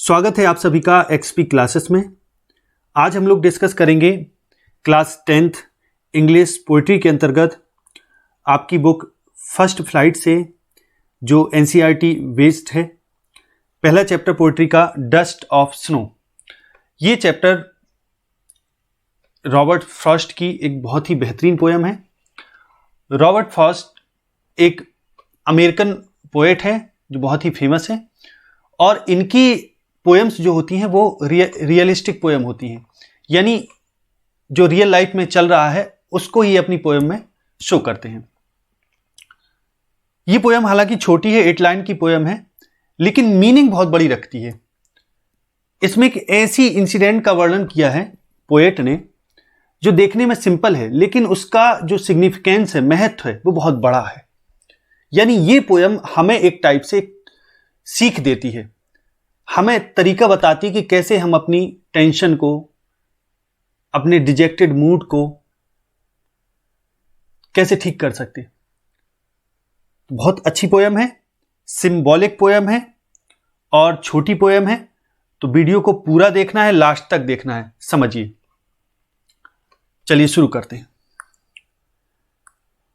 स्वागत है आप सभी का एक्सपी क्लासेस में। आज हम लोग डिस्कस करेंगे क्लास 10th इंग्लिश पोइट्री के अंतर्गत आपकी बुक फर्स्ट फ्लाइट से जो एनसीईआरटी बेस्ड है। पहला चैप्टर पोइट्री का डस्ट ऑफ स्नो। ये चैप्टर रॉबर्ट फ्रॉस्ट की एक बहुत ही बेहतरीन पोयम है। रॉबर्ट फ्रॉस्ट एक अमेरिकन पोएट है जो बहुत ही फेमस है और इनकी पोएम्स जो होती हैं वो रियलिस्टिक पोएम होती हैं, यानी जो रियल लाइफ में चल रहा है उसको ही अपनी पोएम में शो करते हैं। ये पोएम हालांकि छोटी है, 8 लाइन की पोएम है, लेकिन मीनिंग बहुत बड़ी रखती है। इसमें एक ऐसी इंसिडेंट का वर्णन किया है पोएट ने जो देखने में सिंपल है, लेकिन उसका जो सिग्निफिकेंस है, महत्व है, वो बहुत बड़ा है। यानी ये पोएम हमें एक टाइप से सीख देती है, हमें तरीका बताती है कि कैसे हम अपनी टेंशन को, अपने डिजेक्टेड मूड को कैसे ठीक कर सकते। बहुत अच्छी पोएम है, सिंबॉलिक पोएम है और छोटी पोएम है, तो वीडियो को पूरा देखना है, लास्ट तक देखना है, समझिए। चलिए शुरू करते हैं।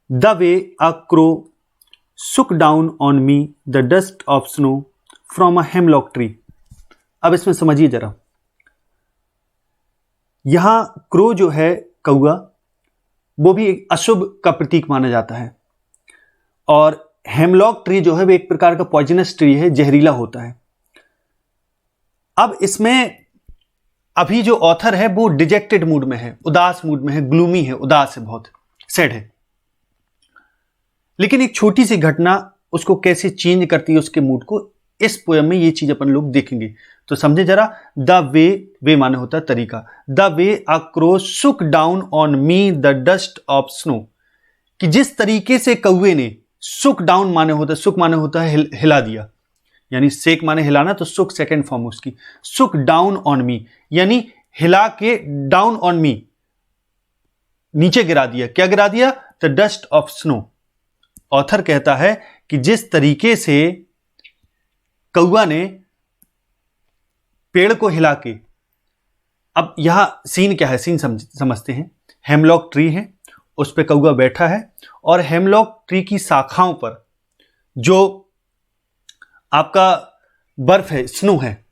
The way a crow shook down on me the dust of snow from a hemlock tree। अब इसमें समझिए जरा, यहां क्रो जो है कौआ, वो भी एक अशुभ का प्रतीक माना जाता है और हेमलॉक ट्री जो है वो एक प्रकार का पॉइजनस ट्री है, जहरीला होता है। अब इसमें अभी जो ऑथर है वो डिजेक्टेड मूड में है, उदास मूड में है, ग्लूमी है, उदास है, बहुत सैड है। लेकिन एक छोटी सी घटना उसको कैसे चेंज करती है उसके मूड को, इस पोएम में ये चीज अपन लोग देखेंगे। तो समझे जरा। द वे माने होता है तरीका। The way a crow Shuk down on me the dust of snow, कि जिस तरीके से कौवे ने, शुक डाउन माने होता है, शुक माने होता है हिला दिया, यानी शेक माने हिलाना, तो शुक सेकेंड फॉर्म उसकी। शुक डाउन ऑन मी यानी हिला के डाउन ऑन मी, नीचे गिरा दिया। क्या गिरा दिया? The dust of snow. Author कहता है कि जिस तरीके से कौआ ने पेड़ को हिला के, अब यहां सीन क्या है, सीन समझते हैं। हेमलॉक ट्री है, उस पे कौआ बैठा है और हेमलॉक ट्री की शाखाओं पर जो आपका बर्फ है, स्नो है,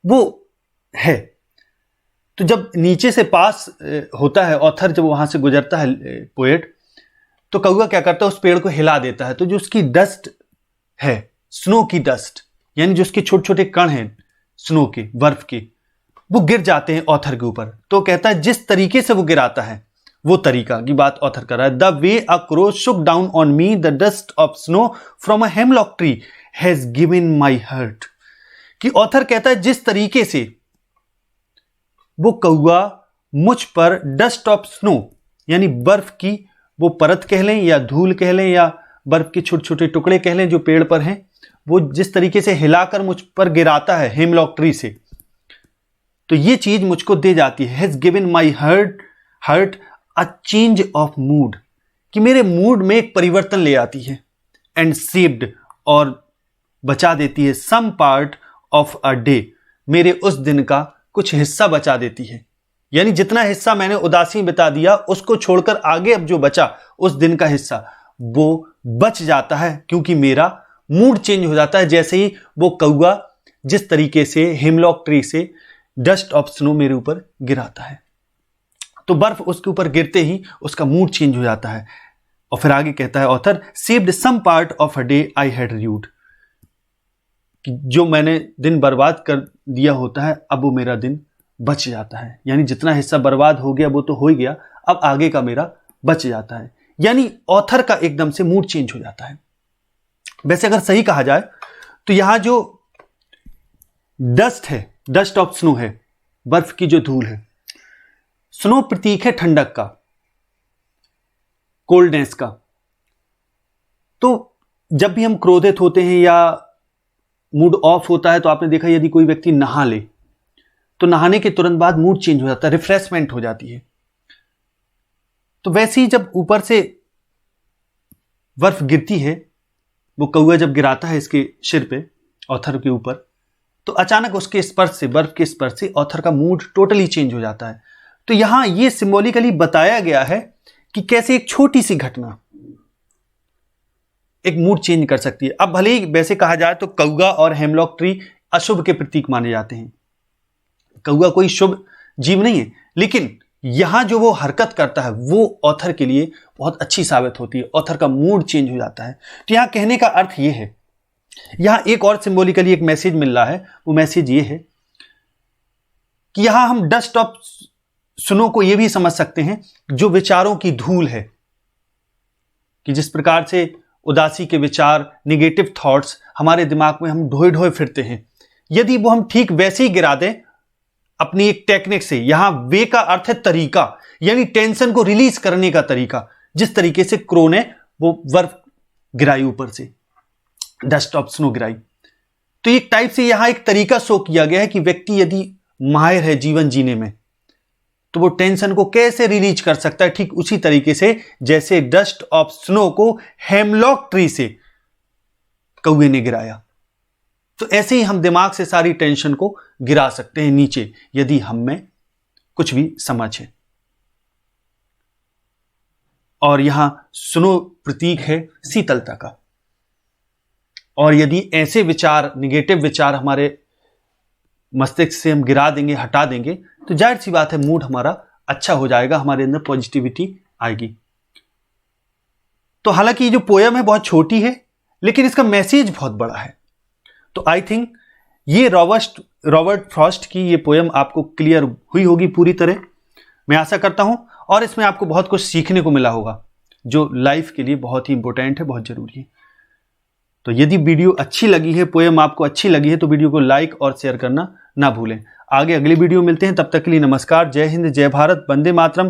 वो है। तो जब नीचे से पास होता है ऑथर, जब वहां से गुजरता है पोएट, तो कौआ क्या करता है, उस पेड़ को हिला देता है। तो जो उसकी डस्ट है, स्नो की डस्ट, यानी जो उसके छोटे छोटे कण हैं स्नो के, बर्फ के, वो गिर जाते हैं ऑथर के ऊपर। तो कहता है जिस तरीके से वो गिराता है, वो तरीका की बात ऑथर कर रहा है। The way a crow Shuk down on me the dust of snow from a hemlock tree has given my heart. कि ऑथर कहता है जिस तरीके से वो कौआ मुझ पर डस्ट ऑफ स्नो, यानी बर्फ की वो परत कह लें या धूल कह लें या बर्फ के छोटे छोटे टुकड़े कह लें जो पेड़ पर हैं, वो जिस तरीके से हिलाकर मुझ पर गिराता है हेमलॉक ट्री से, तो ये चीज मुझको दे जाती है। Has given my heart a change of mood, कि मेरे मूड में एक परिवर्तन ले आती है। एंड सेव्ड, और बचा देती है, some part of a day, मेरे उस दिन का कुछ हिस्सा बचा देती है। यानी जितना हिस्सा मैंने उदासी बिता दिया, उसको छोड़कर आगे अब जो बचा उस दिन का हिस्सा, वो बच जाता है, क्योंकि मेरा मूड चेंज हो जाता है जैसे ही वो कौआ जिस तरीके से हेमलॉक ट्री से डस्ट ऑफ स्नो मेरे ऊपर गिराता है। तो बर्फ उसके ऊपर गिरते ही उसका मूड चेंज हो जाता है। और फिर आगे कहता है author, saved some part of a day I had rued, कि जो मैंने दिन बर्बाद कर दिया होता है, अब वो मेरा दिन बच जाता है। यानी जितना हिस्सा बर्बाद हो गया वो तो हो ही गया, अब आगे का मेरा बच जाता है। यानी ऑथर का एकदम से मूड चेंज हो जाता है। वैसे अगर सही कहा जाए तो यहां जो डस्ट है, डस्ट ऑफ स्नो है, बर्फ की जो धूल है, स्नो प्रतीक है ठंडक का, कोल्डनेस का। तो जब भी हम क्रोधित होते हैं या मूड ऑफ होता है, तो आपने देखा यदि कोई व्यक्ति नहा ले तो नहाने के तुरंत बाद मूड चेंज हो जाता है, रिफ्रेशमेंट हो जाती है। तो वैसे ही जब ऊपर से बर्फ गिरती है, वो कौआ जब गिराता है इसके सिर पे, ऑथर के ऊपर, तो अचानक उसके स्पर्श से, बर्फ के स्पर्श से ऑथर का मूड टोटली चेंज हो जाता है। तो यहां ये सिंबॉलिकली बताया गया है कि कैसे एक छोटी सी घटना एक मूड चेंज कर सकती है। अब भले ही वैसे कहा जाए तो कौवा और हेमलॉक ट्री अशुभ के प्रतीक माने जाते हैं। कौवा कोई शुभ जीव नहीं है, लेकिन यहां जो वो हरकत करता है वो ऑथर के लिए बहुत अच्छी साबित होती है। ऑथर का मूड चेंज हो जाता है। तो यहां कहने का अर्थ ये है, यहां एक और सिंबॉलिकली एक मैसेज मिल रहा है। वो मैसेज ये है कि यहां हम डस्ट ऑफ स्नो को यह भी समझ सकते हैं जो विचारों की धूल है, कि जिस प्रकार से उदासी के विचार, निगेटिव थॉट्स हमारे दिमाग में हम ढोए ढोए फिरते हैं, यदि वो हम ठीक वैसे ही गिरा दें अपनी एक टेक्निक से। यहां वे का अर्थ है तरीका, यानी टेंशन को रिलीज करने का तरीका। जिस तरीके से क्रो ने वो बर्फ गिराई ऊपर से, डस्ट ऑफ स्नो गिराई, तो एक टाइप से यहां एक तरीका शो किया गया है कि व्यक्ति यदि माहिर है जीवन जीने में तो वो टेंशन को कैसे रिलीज कर सकता है, ठीक उसी तरीके से जैसे डस्ट ऑफ स्नो को हेमलॉक ट्री से कौवे ने गिराया। तो ऐसे ही हम दिमाग से सारी टेंशन को गिरा सकते हैं नीचे, यदि हम में कुछ भी समझ है। और यहां स्नो प्रतीक है शीतलता का, और यदि ऐसे विचार, निगेटिव विचार हमारे मस्तिष्क से हम गिरा देंगे, हटा देंगे, तो जाहिर सी बात है मूड हमारा अच्छा हो जाएगा, हमारे अंदर पॉजिटिविटी आएगी। तो हालांकि ये जो पोयम है बहुत छोटी है, लेकिन इसका मैसेज बहुत बड़ा है। तो आई थिंक ये रॉबर्ट फ्रॉस्ट की ये पोयम आपको क्लियर हुई होगी पूरी तरह, मैं आशा करता हूं। और इसमें आपको बहुत कुछ सीखने को मिला होगा जो लाइफ के लिए बहुत ही इंपॉर्टेंट है, बहुत जरूरी है। तो यदि वीडियो अच्छी लगी है, पोयम आपको अच्छी लगी है, तो वीडियो को लाइक और शेयर करना ना भूलें। आगे अगली वीडियो मिलते हैं, तब तक के लिए नमस्कार, जय हिंद, जय भारत, वंदे मातरम।